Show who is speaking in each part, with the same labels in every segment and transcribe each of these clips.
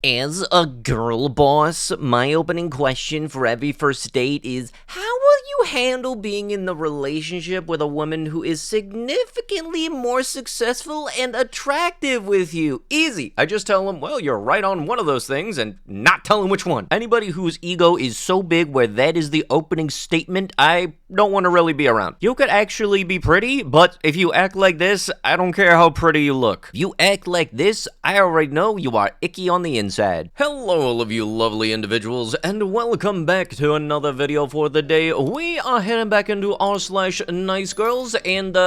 Speaker 1: As a girl boss, my opening question for every first date is, how will you handle being in the relationship with a woman who is significantly more successful and attractive with you? Easy. I just tell them, well, you're right on one of those things and not tell them which one. Anybody whose ego is so big where that is the opening statement, I don't want to really be around. You could actually be pretty, but if you act like this, I don't care how pretty you look. If you act like this, I already know you are icky on the inside. Hello all of you lovely individuals, and welcome back to another video for the day. We are heading back into r/nicegirls, and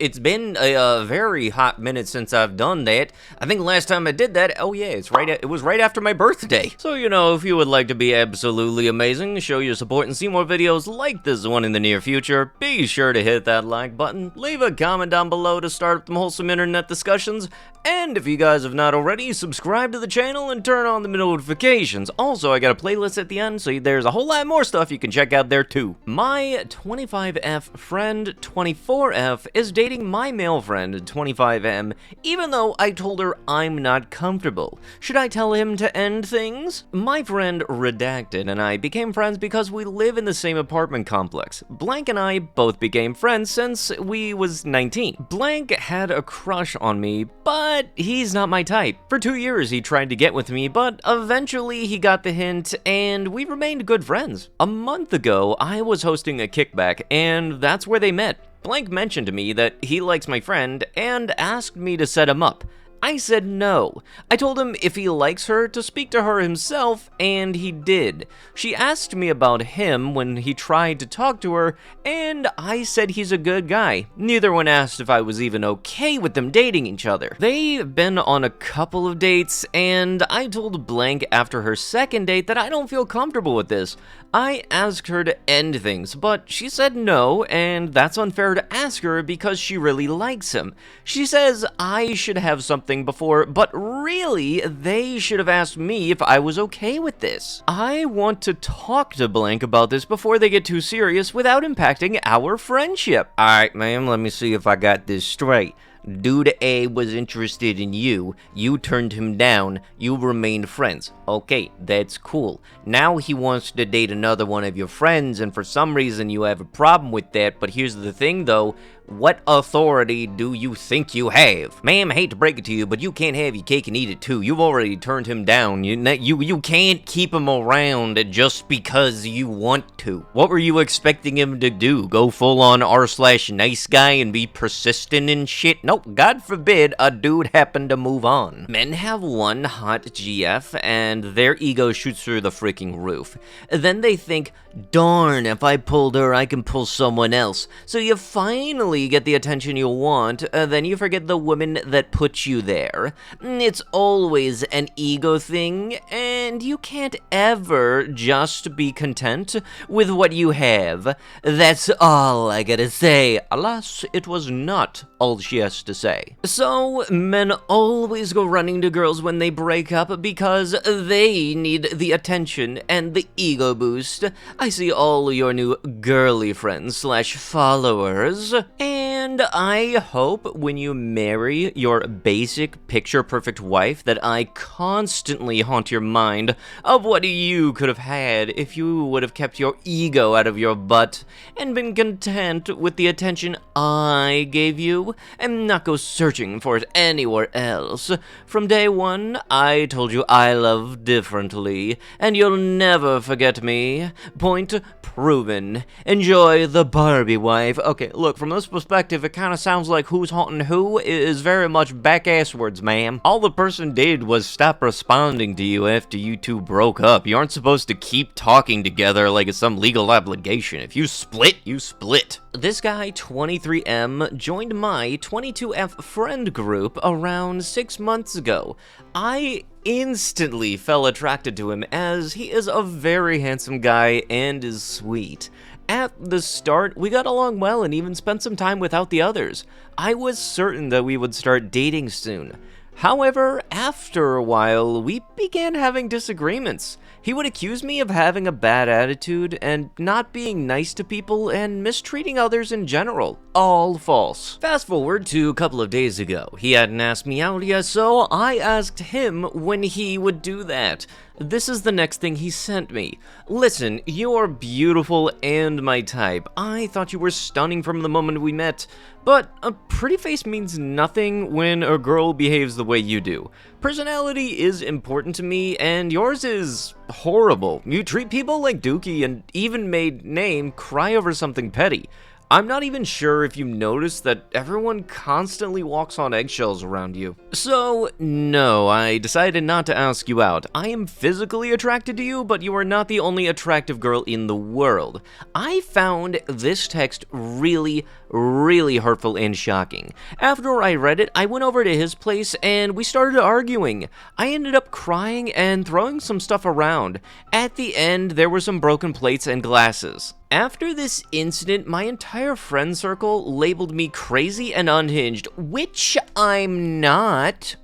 Speaker 1: it's been a very hot minute since I've done that. I think last time I did that, it was right after my birthday. So, if you would like to be absolutely amazing, show your support and see more videos like this one in the near future, be sure to hit that like button, leave a comment down below to start up some wholesome internet discussions, and if you guys have not already, subscribe to the channel and turn on the notifications. Also, I got a playlist at the end, so there's a whole lot more stuff you can check out there too. My 25F friend 24F is dating my male friend 25M, even though I told her I'm not comfortable. Should I tell him to end things? My friend Redacted and I became friends because we live in the same apartment complex. Blank and I both became friends since we was 19. Blank had a crush on me, but he's not my type. For 2 years he tried to get with me, but eventually he got the hint and we remained good friends. A month ago, I was hosting a kickback and that's where they met. Blank mentioned to me that he likes my friend and asked me to set him up. I said no. I told him if he likes her to speak to her himself, and he did. She asked me about him when he tried to talk to her, and I said he's a good guy. Neither one asked if I was even okay with them dating each other. They've been on a couple of dates, and I told Blank after her second date that I don't feel comfortable with this. I asked her to end things, but she said no, and that's unfair to ask her because she really likes him. She says I should have something before, but really, they should have asked me if I was okay with this. I want to talk to Blank about this before they get too serious without impacting our friendship. Alright, ma'am, let me see if I got this straight. Dude A was interested in you, you turned him down, you remained friends. Okay, that's cool. Now he wants to date another one of your friends, and for some reason you have a problem with that, but here's the thing though, what authority do you think you have? Ma'am, I hate to break it to you, but you can't have your cake and eat it too. You've already turned him down. You can't keep him around just because you want to. What were you expecting him to do? Go full on r/nice guy and be persistent and shit? Nope, God forbid a dude happen to move on. Men have one hot GF and their ego shoots through the freaking roof. Then they think, darn, if I pulled her, I can pull someone else. So you finally get the attention you want, then you forget the woman that put you there. It's always an ego thing, and you can't ever just be content with what you have. That's all I gotta say. Alas, it was not all she has to say. So, men always go running to girls when they break up because they need the attention and the ego boost. I see all your new girly friends / followers. And I hope when you marry your basic picture-perfect wife that I constantly haunt your mind of what you could have had if you would have kept your ego out of your butt and been content with the attention I gave you and not go searching for it anywhere else. From day one, I told you I love differently, and you'll never forget me. Point proven. Enjoy the Barbie wife. Okay, look, from this perspective, it kind of sounds like who's haunting who is very much back-asswards, ma'am. All the person did was stop responding to you after you two broke up. You aren't supposed to keep talking together like it's some legal obligation. If you split, you split. This guy, 23M, joined my 22F friend group around 6 months ago. I instantly fell attracted to him as he is a very handsome guy and is sweet. At the start, we got along well and even spent some time without the others. I was certain that we would start dating soon. However, after a while, we began having disagreements. He would accuse me of having a bad attitude and not being nice to people and mistreating others in general. All false. Fast forward to a couple of days ago. He hadn't asked me out yet, so I asked him when he would do that. This is the next thing he sent me. Listen, you're beautiful and my type. I thought you were stunning from the moment we met. But a pretty face means nothing when a girl behaves the way you do. Personality is important to me, and yours is horrible. You treat people like Dookie and even made Name cry over something petty. I'm not even sure if you noticed that everyone constantly walks on eggshells around you. So, no, I decided not to ask you out. I am physically attracted to you, but you are not the only attractive girl in the world. I found this text really hurtful and shocking. After I read it, I went over to his place and we started arguing. I ended up crying and throwing some stuff around. At the end, there were some broken plates and glasses. After this incident, my entire friend circle labeled me crazy and unhinged, which I'm not.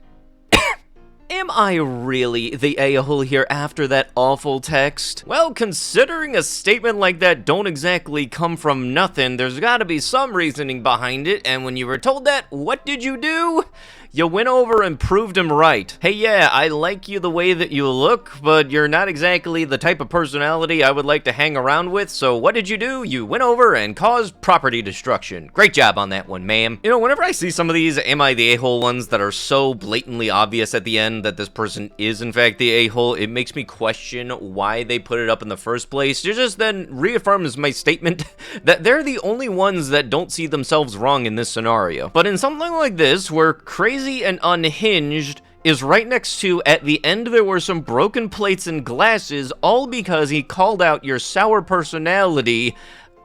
Speaker 1: Am I really the a-hole here after that awful text? Well, considering a statement like that don't exactly come from nothing, there's gotta be some reasoning behind it, and when you were told that, what did you do? You went over and proved him right. Hey, yeah, I like you the way that you look, but you're not exactly the type of personality I would like to hang around with, so what did you do? You went over and caused property destruction. Great job on that one, ma'am. You know, whenever I see some of these am I the a-hole ones that are so blatantly obvious at the end that this person is in fact the a-hole, it makes me question why they put it up in the first place. It just then reaffirms my statement that they're the only ones that don't see themselves wrong in this scenario. But in something like this, where crazy and unhinged is right next to, at the end there were some broken plates and glasses, all because he called out your sour personality,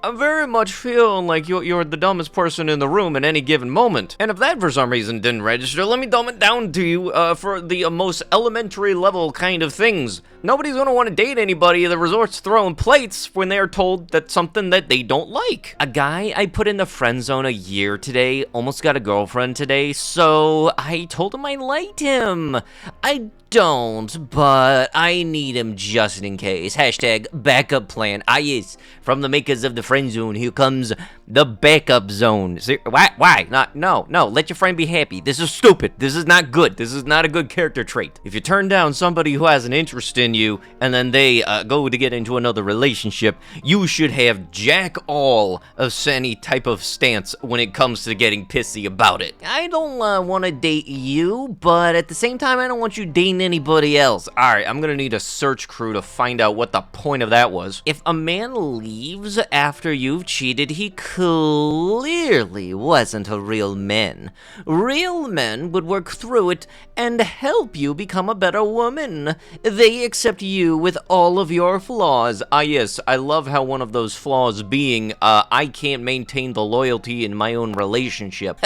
Speaker 1: I very much feel like you're the dumbest person in the room at any given moment. And if that for some reason didn't register, let me dumb it down to you for the most elementary level kind of things. Nobody's gonna want to date anybody that resorts to throwing plates when they're told that's something that they don't like. A guy I put in the friend zone a year today almost got a girlfriend today, so I told him I liked him. I don't, but I need him just in case. Hashtag backup plan. Ah, yes, from the makers of the friend zone, here comes the backup zone. See, why? No, let your friend be happy. This is stupid. This is not good. This is not a good character trait. If you turn down somebody who has an interest in you, and then they go to get into another relationship, you should have jack all of any type of stance when it comes to getting pissy about it. I don't want to date you, but at the same time, I don't want you dating anybody else. Alright, I'm gonna need a search crew to find out what the point of that was. If a man leaves after you've cheated, he clearly wasn't a real man. Real men would work through it and help you become a better woman. They accept you with all of your flaws. Ah yes, I love how one of those flaws being, I can't maintain the loyalty in my own relationship.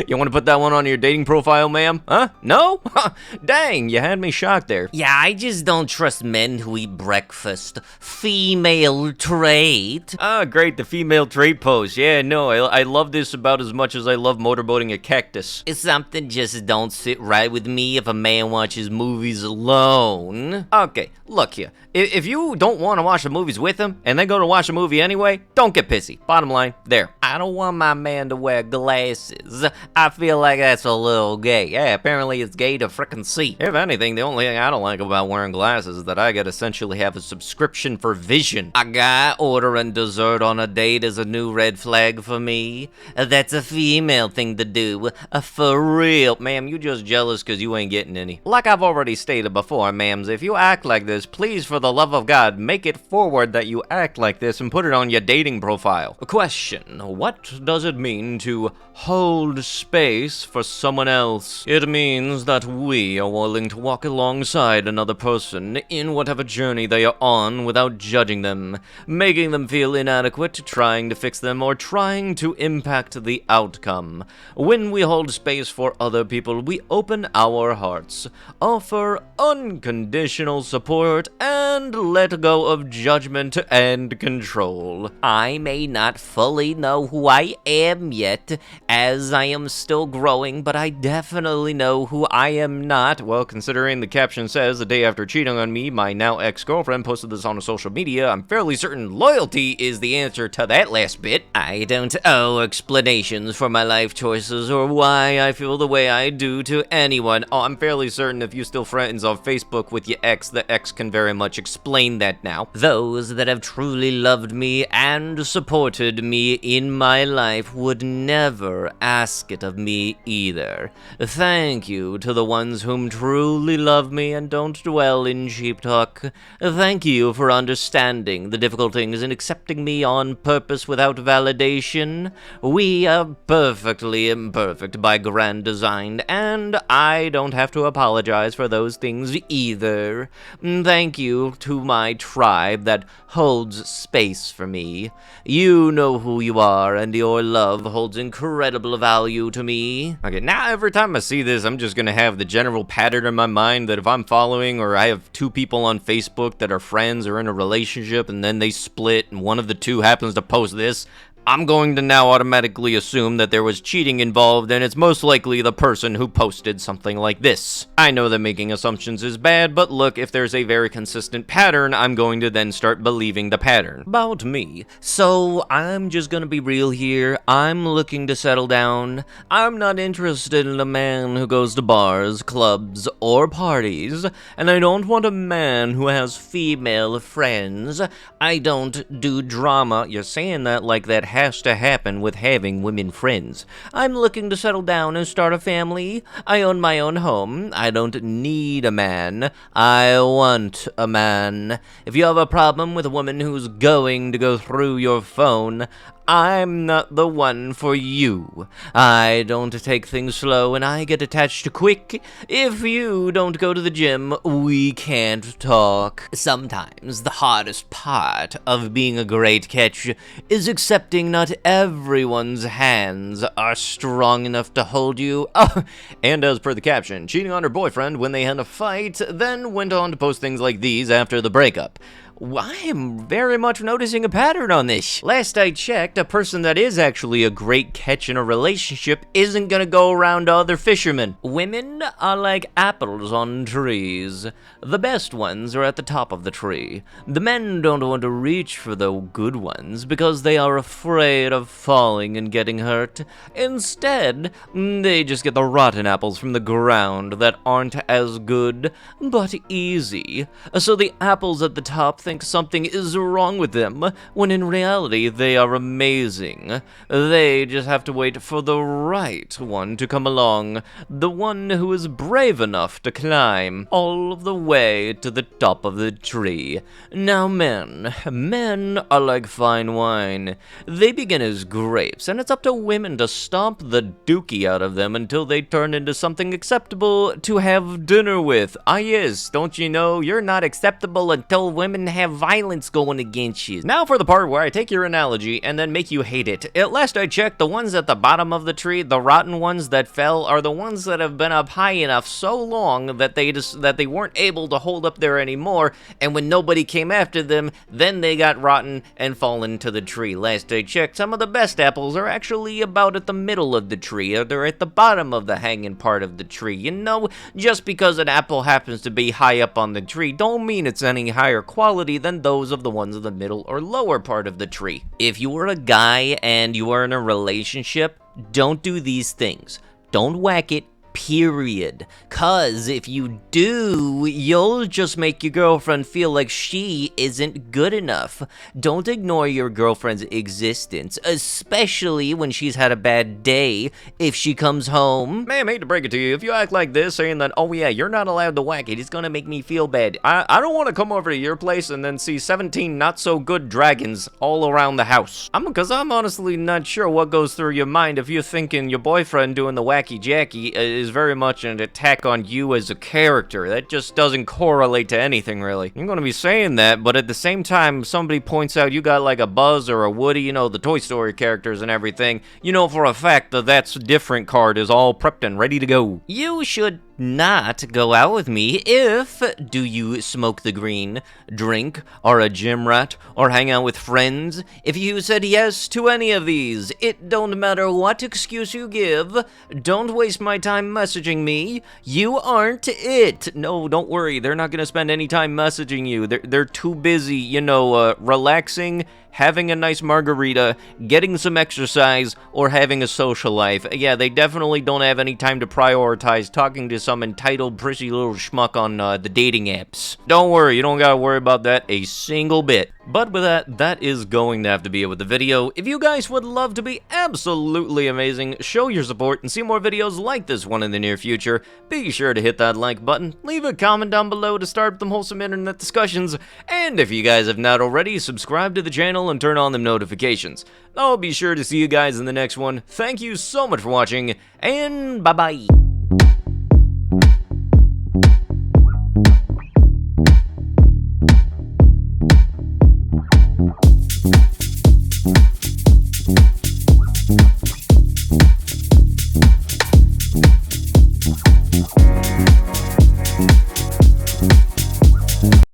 Speaker 1: You want to put that one on your dating profile, ma'am? Huh? No? Dang, you had me shocked there. Yeah, I just don't trust men who eat breakfast. Female trait. Ah, great, the female trait pose. Yeah, no, I love this about as much as I love motorboating a cactus. Something just don't sit right with me if a man watches movies alone. Okay, look here. If you don't want to watch the movies with him, and then go to watch a movie anyway, don't get pissy. Bottom line, there. I don't want my man to wear glasses. I feel like that's a little gay. Yeah, apparently it's gay to frickin' see. If anything, the only thing I don't like about wearing glasses is that I gotta essentially have a subscription for vision. A guy ordering dessert on a date is a new red flag for me. That's a female thing to do. For real. Ma'am, you just jealous because you ain't getting any. Like I've already stated before, ma'ams, if you act like this, please, for the love of God, make it forward that you act like this and put it on your dating profile. A question. What does it mean to hold space for someone else? It means that we are willing to walk alongside another person in whatever journey they are on without judging them, making them feel inadequate, trying to fix them, or trying to impact the outcome. When we hold space for other people, we open our hearts, offer unconditional support, and let go of judgment and control. I may not fully know who I am yet, as I am am still growing, but I definitely know who I am not. Well, considering the caption says, the day after cheating on me, my now ex-girlfriend posted this on social media, I'm fairly certain loyalty is the answer to that last bit. I don't owe explanations for my life choices or why I feel the way I do to anyone. Oh, I'm fairly certain if you still friends on Facebook with your ex, the ex can very much explain that now. Those that have truly loved me and supported me in my life would never ask it of me either. Thank you to the ones whom truly love me and don't dwell in cheap talk. Thank you for understanding the difficult things and accepting me on purpose without validation. We are perfectly imperfect by grand design, and I don't have to apologize for those things either. Thank you to my tribe that holds space for me. You know who you are, and your love holds incredible value to me. Okay, now every time I see this, I'm just gonna have the general pattern in my mind that if I'm following or I have two people on Facebook that are friends or in a relationship and then they split and one of the two happens to post this, I'm going to now automatically assume that there was cheating involved, and it's most likely the person who posted something like this. I know that making assumptions is bad, but look, if there's a very consistent pattern, I'm going to then start believing the pattern. About me. So, I'm just gonna be real here. I'm looking to settle down. I'm not interested in a man who goes to bars, clubs, or parties, and I don't want a man who has female friends. I don't do drama. You're saying that like that has to happen with having women friends. I'm looking to settle down and start a family. I own my own home. I don't need a man. I want a man. If you have a problem with a woman who's going to go through your phone, I'm not the one for you. I don't take things slow and I get attached quick. If you don't go to the gym, we can't talk. Sometimes the hardest part of being a great catch is accepting not everyone's hands are strong enough to hold you. Oh, and as per the caption, cheating on her boyfriend when they had a fight, then went on to post things like these after the breakup. I am very much noticing a pattern on this. Last I checked, a person that is actually a great catch in a relationship isn't gonna go around to other fishermen. Women are like apples on trees. The best ones are at the top of the tree. The men don't want to reach for the good ones because they are afraid of falling and getting hurt. Instead, they just get the rotten apples from the ground that aren't as good, but easy. So the apples at the top think something is wrong with them, when in reality they are amazing. They just have to wait for the right one to come along, the one who is brave enough to climb all of the way to the top of the tree. Now men are like fine wine. They begin as grapes, and it's up to women to stomp the dookie out of them until they turn into something acceptable to have dinner with. Ah yes, don't you know, you're not acceptable until women have violence going against you. Now for the part where I take your analogy and then make you hate it. At last I checked, the ones at the bottom of the tree, the rotten ones that fell, are the ones that have been up high enough so long that they weren't able to hold up there anymore, and when nobody came after them, then they got rotten and fallen to the tree. Last I checked, some of the best apples are actually about at the middle of the tree, or they're at the bottom of the hanging part of the tree. You know, just because an apple happens to be high up on the tree, don't mean it's any higher quality than those of the ones in the middle or lower part of the tree. If you are a guy and you are in a relationship, don't do these things. Don't whack it. Period. Cause if you do, you'll just make your girlfriend feel like she isn't good enough. Don't ignore your girlfriend's existence, especially when she's had a bad day. If she comes home, ma'am, hate to break it to you, if you act like this, saying that, oh yeah, you're not allowed to whack it, it's gonna make me feel bad. I don't want to come over to your place and then see 17 not so good dragons all around the house. Cause I'm honestly not sure what goes through your mind if you're thinking your boyfriend doing the wacky jacky is very much an attack on you as a character. That just doesn't correlate to anything, really. I'm gonna be saying that, but at the same time, somebody points out you got like a Buzz or a Woody, you know, the Toy Story characters and everything, you know for a fact that that's different card is all prepped and ready to go. You should not go out with me if do you smoke the green, drink, are a gym rat, or hang out with friends? If you said yes to any of these, it don't matter what excuse you give, don't waste my time messaging me, you aren't it. No, don't worry, they're not gonna spend any time messaging you. They're too busy, you know, relaxing, having a nice margarita, getting some exercise, or having a social life. Yeah, they definitely don't have any time to prioritize talking to some entitled, prissy little schmuck on the dating apps. Don't worry, you don't gotta worry about that a single bit. But with that, that is going to have to be it with the video. If you guys would love to be absolutely amazing, show your support, and see more videos like this one in the near future, be sure to hit that like button, leave a comment down below to start them wholesome internet discussions, and if you guys have not already, subscribe to the channel and turn on them notifications. I'll be sure to see you guys in the next one. Thank you so much for watching, and bye-bye.